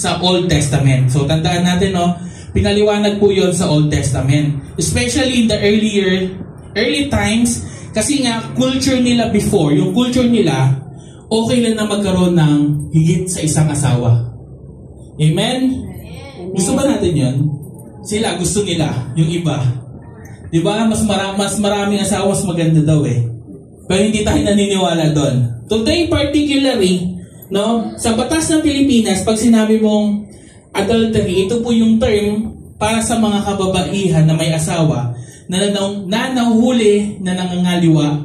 sa Old Testament. So tandaan natin, no, pinaliwanag po yon sa Old Testament. Especially in the early times, kasi nga culture nila before, yung culture nila, okay lang na magkaroon ng higit sa isang asawa. Amen? Gusto ba natin yun? Sila, gusto nila, yung iba. Diba? Mas maraming asawa, mas maganda daw eh. Pero hindi tayo naniniwala doon. Today particularly, no, sa batas ng Pilipinas, pag sinabi mong adultery, ito po yung term para sa mga kababaihan na may asawa na nahuhuli na nangangaliwa.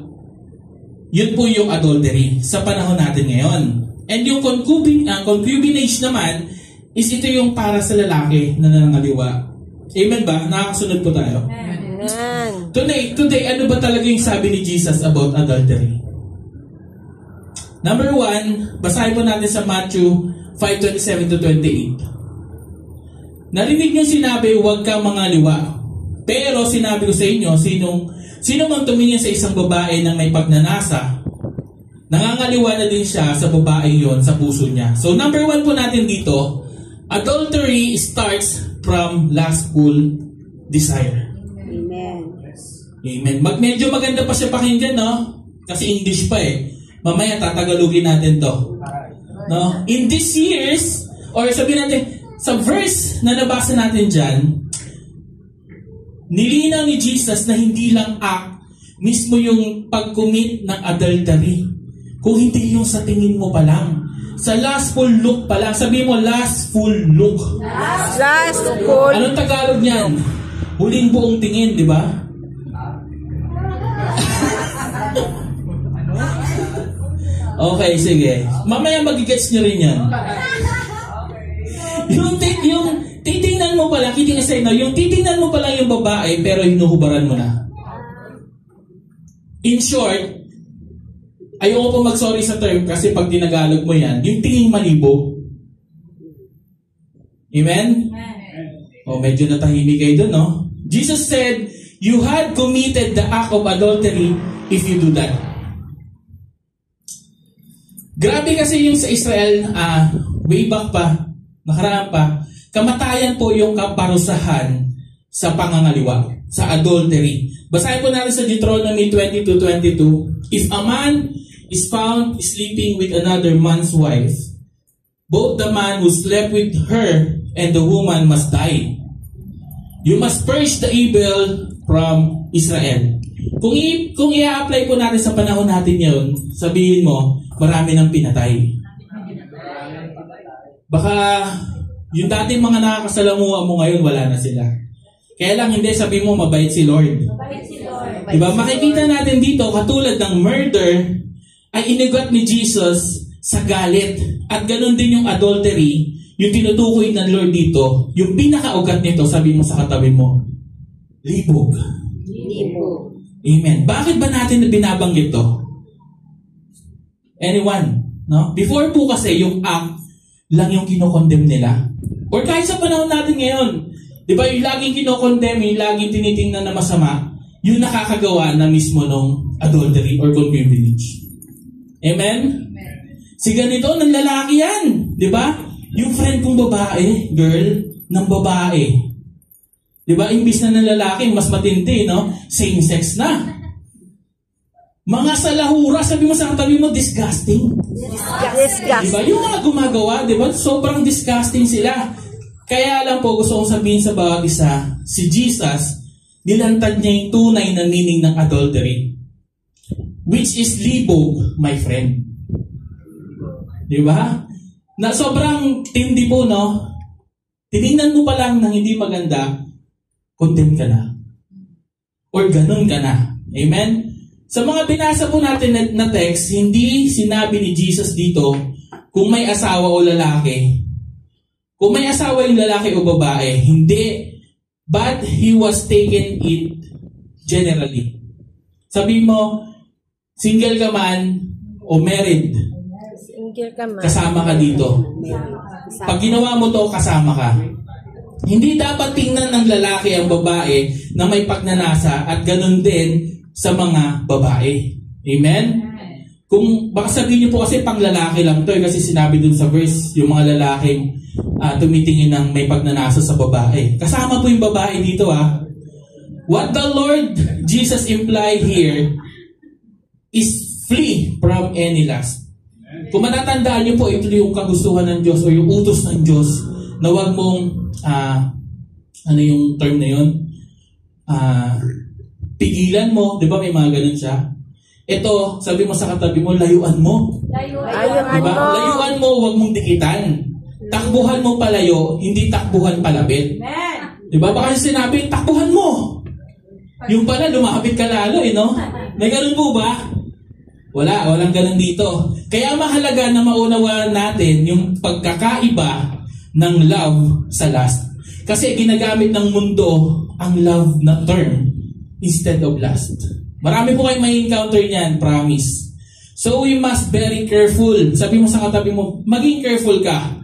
Yun po yung adultery sa panahon natin ngayon. And yung concubinage naman is ito yung para sa lalaki na nangangaliwa. Amen ba? Nakakasunod po tayo? Amen. Today, ano ba talaga yung sabi ni Jesus about adultery? Number 1, basahin po natin sa Matthew 5:27-28. Narinig niyo sinabi, huwag kang mangaliwa. Pero sinabi ko sa inyo, sino mang tumingin sa isang babae na may pagnanasa, nangangaliwa na din siya sa babae yon sa puso niya. So number 1 po natin dito, adultery starts from lustful desire. Amen. Medyo maganda pa siya pakinggan, no? Kasi English pa eh. Mamaya tatagalogin natin to. No? In these years, or sabihin natin, sa verse na nabasa natin dyan, nilinaw ni Jesus na hindi lang act, mismo yung pag-commit ng adultery. Kung hindi yung sa tingin mo pa lang. Sa lustful look pa lang. Sabihin mo, lustful look. Lustful. Anong Tagalog niyan? Huling buong tingin, di ba? Okay, sige. Mamaya magigets nyo rin yan. Yung titingnan mo pala, yung titingnan mo pala yung babae, pero hinuhubaran mo na. In short, ayoko po mag-sorry sa term kasi pag dinagalog mo yan, yung tingin malibo. Amen? O, medyo natahimik kayo dun, no? Jesus said, you had committed the act of adultery if you do that. Grabe kasi yung sa Israel, way back pa, nakaraan pa, kamatayan po yung kaparusahan sa pangangaliwa, sa adultery. Basahin po natin sa Deuteronomy 22:22. If a man is found sleeping with another man's wife, both the man who slept with her and the woman must die. You must purge the evil from Israel. Kung i-apply po natin sa panahon natin yun, sabihin mo, marami nang pinatay. Baka yung dating mga nakakasalamuha mo ngayon, wala na sila. Kaya lang hindi sabihin mo, mabait si Lord. Diba? Makikita natin dito, katulad ng murder, ay inigot ni Jesus sa galit. At ganun din yung adultery, yung tinutukoy ng Lord dito, yung pinakaugat nito, sabi mo sa katabi mo, libog. Amen. Bakit ba natin binabanggit to? Anyone? No? Before po kasi, yung act lang yung kinokondemn nila. Or kahit sa panahon natin ngayon, di ba yung laging kinokondemn, yung laging tinitingnan na masama, yung nakakagawa na mismo ng adultery or concubinage. Amen? Si ganito, ng lalaki yan. Di ba? Yung friend kong babae, girl, ng babae. Di ba? Imbis na ng lalaki, mas matindi, no? Same sex na. Mga salahura, sabi mo sa katabi mo, disgusting. Disgusting. Diba? Yung mga gumagawa, diba? Sobrang disgusting sila. Kaya lang po, gusto kong sabihin sa bawat isa, si Jesus, nilantad niya yung tunay na meaning ng adultery. Which is libog, my friend. Diba? Na sobrang tindi po, no? Tinignan mo pa lang ng hindi maganda, condemn ka na. Or ganun ka na. Amen? Sa mga binasa po natin na text, hindi sinabi ni Jesus dito kung may asawa o lalaki. Kung may asawa yung lalaki o babae, hindi. But he was taken it generally. Sabi mo, single ka man o married, kasama ka dito. Pag ginawa mo to, kasama ka. Hindi dapat tingnan ng lalaki ang babae na may pagnanasa at ganun din sa mga babae. Amen? Kung baka sabihin niyo po kasi pang lalaki lang to, kasi sinabi dun sa verse, yung mga lalaking tumitingin ng may pagnanasa sa babae. Kasama po yung babae dito What the Lord Jesus imply here is flee from any lust. Kung matatandaan niyo po, ito yung kagustuhan ng Diyos o yung utos ng Diyos na wag mong, ano yung term na yun? Pigilan mo, di ba may mga ganun siya? Ito, sabi mo sa katabi mo, layuan mo. Diba? Layuan mo, wag mong dikitan. Takbuhan mo palayo, hindi takbuhan palapit. Diba? Baka sinabi, takbuhan mo. Yung pala, lumapit ka lalo no? May ganun po ba? Walang ganun dito. Kaya mahalaga na maunawaan natin yung pagkakaiba ng love sa lust. Kasi ginagamit ng mundo ang love na term instead of lust. Marami po kayong may encounter niyan, promise. So we must very careful. Sabi mo sa katabi mo, maging careful ka.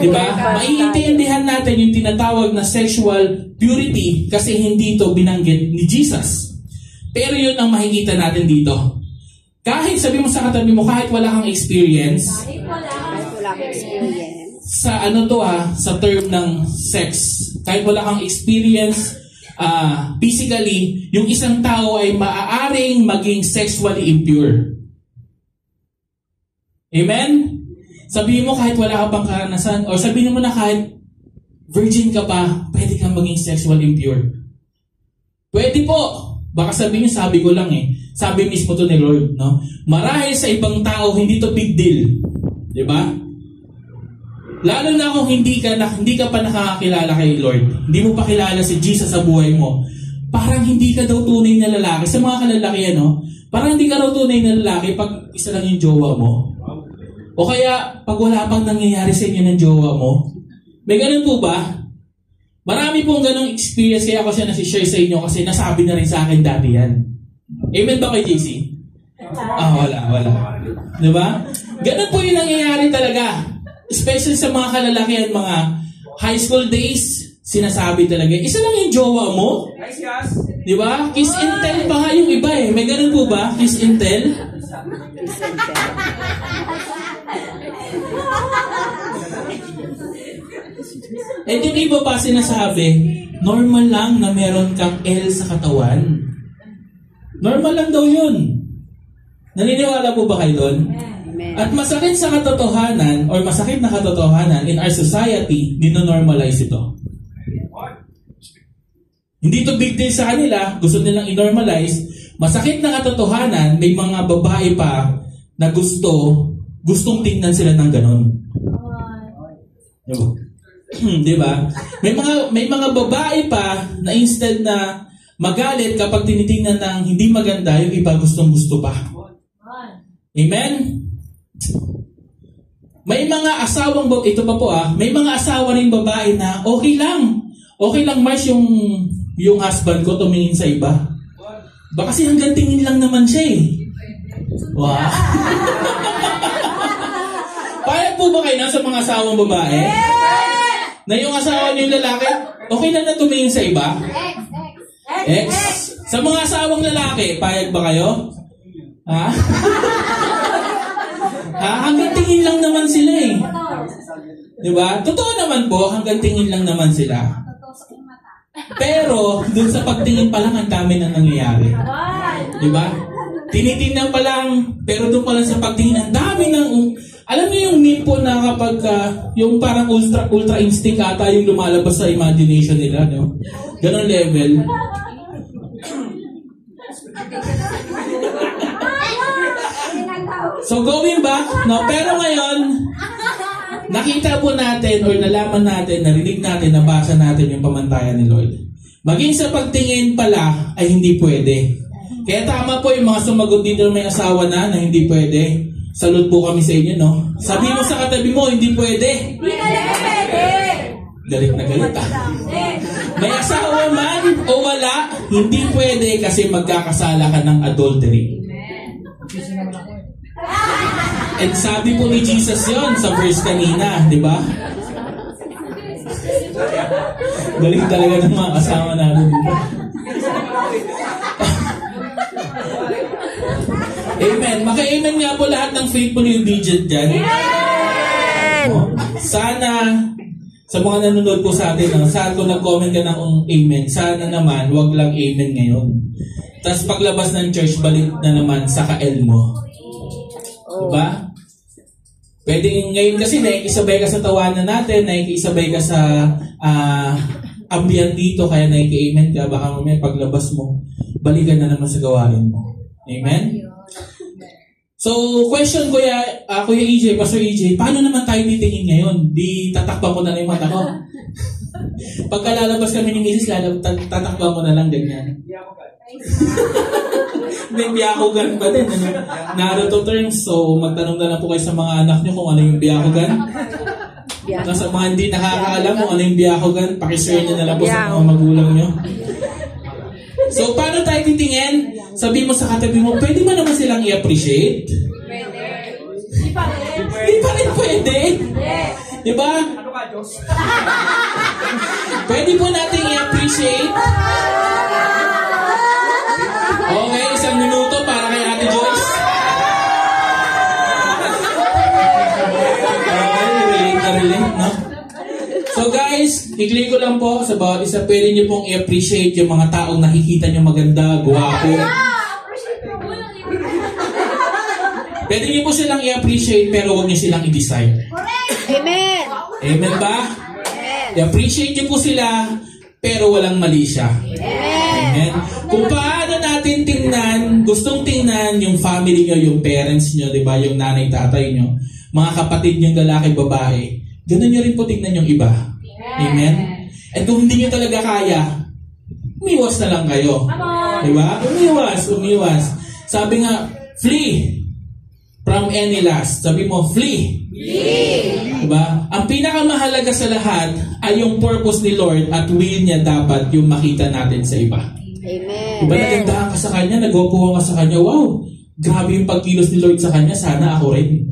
Diba? Maiintindihan natin yung tinatawag na sexual purity kasi hindi ito binanggit ni Jesus. Pero yun ang makikita natin dito. Kahit sabi mo sa katabi mo, kahit wala kang experience, sa sa term ng sex, kahit wala kang experience, physically, yung isang tao ay maaaring maging sexually impure. Amen? Sabihin mo kahit wala ka pang karanasan, or sabihin mo na kahit virgin ka pa, pwede kang maging sexually impure. Pwede po. Baka sabihin niyo, sabi ko lang Sabi mismo to ni Lord, no? Marahil sa ibang tao, hindi to big deal. Diba? Lalo na kung hindi ka pa nakakakilala kay Lord, hindi mo pa kilala si Jesus sa buhay mo, parang hindi ka daw tunay na lalaki. Sa mga kalalakihan, parang hindi ka daw tunay na lalaki pag isa lang yung jowa mo. O kaya, pag wala pang nangyayari sa inyo ng jowa mo. May ganun po ba? Marami pong ganung experience, kaya ako siya nasi-share sa inyo kasi nasabi na rin sa akin dati yan. Amen ba kay JC? Wala. Diba? Ganun po yung nangyayari talaga. Especially sa mga kalalakihan, mga high school days, sinasabi talaga, isa lang yung jowa mo. Di ba? Kiss and tell pa nga yung iba May ganun po ba? Kiss and tell? Yung iba pa sinasabi, normal lang na meron kang L sa katawan. Normal lang daw yun. Naniniwala po ba kayo doon? At masakit sa katotohanan or masakit na katotohanan in our society, dino-normalize ito. Hindi to big deal sa kanila, gusto nilang i-normalize. Masakit na katotohanan, may mga babae pa na gustong tingnan sila ng ganon. Diba? May mga babae pa na instead na magalit kapag tinitingnan ng hindi maganda, yung iba gustong-gusto pa. Amen? May mga asawang, ito pa po may mga asawa rin babae na okay lang Mars yung husband ko tumingin sa iba. Baka kasi hanggang tingin lang naman siya Wow. Payag po ba kayo sa mga asawang babae? Na yung asawa niyo yung lalaki, okay na tumingin sa iba? Ex. Sa mga asawang lalaki, payag ba kayo? Hanggang tingin lang naman sila Diba? Totoo naman po, hanggang tingin lang naman sila. Pero, dun sa pagtingin pa lang, ang dami na nangyayari. Diba? Tinitingnan pa lang, pero dun pa lang sa pagtingin, ang dami ng... Alam niyo yung meme po na kapag yung parang ultra instinct ata yung lumalabas sa imagination nila, no? Ganon level. So going back, no? Pero ngayon, nakita po natin or nalaman natin, narinig natin, nabasa natin yung pamantayan ni Lord. Maging sa pagtingin pala ay hindi pwede. Kaya tama po yung mga sumagot dito may asawa na hindi pwede. Salud po kami sa inyo, no? Sabi mo sa katabi mo, hindi pwede. Galit na galit May asawa man o wala, hindi pwede kasi magkakasala ka ng adultery. And sabi po ni Jesus yon sa verse kanina, di ba? Galing talaga ng mga kasama natin dito. Amen. Maka-amen nga po lahat ng faithfully obedient dyan. Sana, sa mga nanonood po sa atin, saan kung nag-comment ka ng amen, sana naman, wag lang amen ngayon. Tapos paglabas ng church, balik na naman sa kael mo. Diba? Pwede ngayon kasi nakikisabay ka sa tawanan natin, nakikisabay ka sa ambient dito, kaya nakiki-amen ka, baka mamaya paglabas mo, balikan na naman sa gawain mo. Amen? So, question Kuya EJ, Pastor EJ, paano naman tayo titingin ngayon? Di tatakpan ko na lang yung mata ko. Pagka lalabas kami ni Mrs. tatakpan ko na lang ganyan. Hindi, biyakugan pa din. Naruto terms, so magtanong na lang po kayo sa mga anak nyo kung ano yung biyakugan. Sa mga hindi nakakaalam kung ano yung biyakugan, pakishare nyo na lang po sa mga magulang nyo. So, paano tayo titingin? Sabi mo sa katabi mo, pwede mo naman silang i-appreciate? Pwede. Hindi pa rin. Hindi pa rin pwede. Diba? Ano ba, Diyos? Pwede po natin i-appreciate. Okay, 1 minuto para kay Ate Joyce. Okay, relate, no? So guys, i-click ko lang po sa bawat isa, pwede nyo pong i-appreciate yung mga taong nakikita nyo maganda, guwapo. Pwede nyo po silang i-appreciate pero huwag nyo silang i-desire. Amen. Amen ba? I-appreciate nyo po sila pero walang mali siya. Amen. Kung paano natin tingnan, gustong tingnan yung family nyo, yung parents nyo, di ba? Yung nanay, tatay nyo, mga kapatid nyo, lalaki, babae, ganun nyo rin po tingnan yung iba. Amen? At kung hindi nyo talaga kaya, umiwas na lang kayo. Diba? Umiwas. Sabi nga, flee from any lust. Sabi mo, flee. Diba? Ang pinakamahalaga sa lahat ay yung purpose ni Lord at will niya dapat yung makita natin sa iba. Amen. Diba nagandahan ka sa kanya, nagwapuhan ka sa kanya, wow, grabe yung pagkilos ni Lord sa kanya, sana ako rin.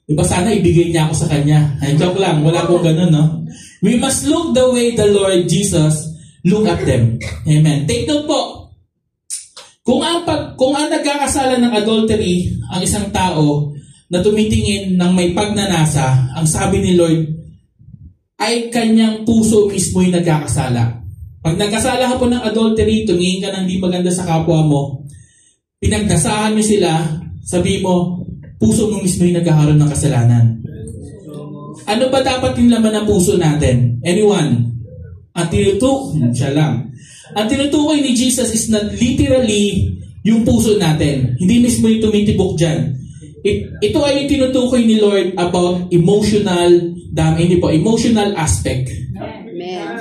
Diba sana ibigay niya ako sa kanya. Ay, joke lang, wala pong ganun, no? We must look the way the Lord Jesus look at them. Amen. Take note po. Kung ang nagkakasala ng adultery, ang isang tao na tumitingin ng may pagnanasa, ang sabi ni Lord, ay kanyang puso mismo yung nagkakasala. Pag nagkasala ka po ng adultery, tumingin ka ng di maganda sa kapwa mo, pinagdasahan mo sila, sabi mo, puso mo mismo yung nagkakaroon ng kasalanan. Ano ba dapat yung laman ng puso natin? Anyone? Ang tinutukoy ni Jesus is not literally yung puso natin. Hindi mismo yung tumitibok dyan. Ito ay yung tinutukoy ni Lord about emotional aspect. Amen.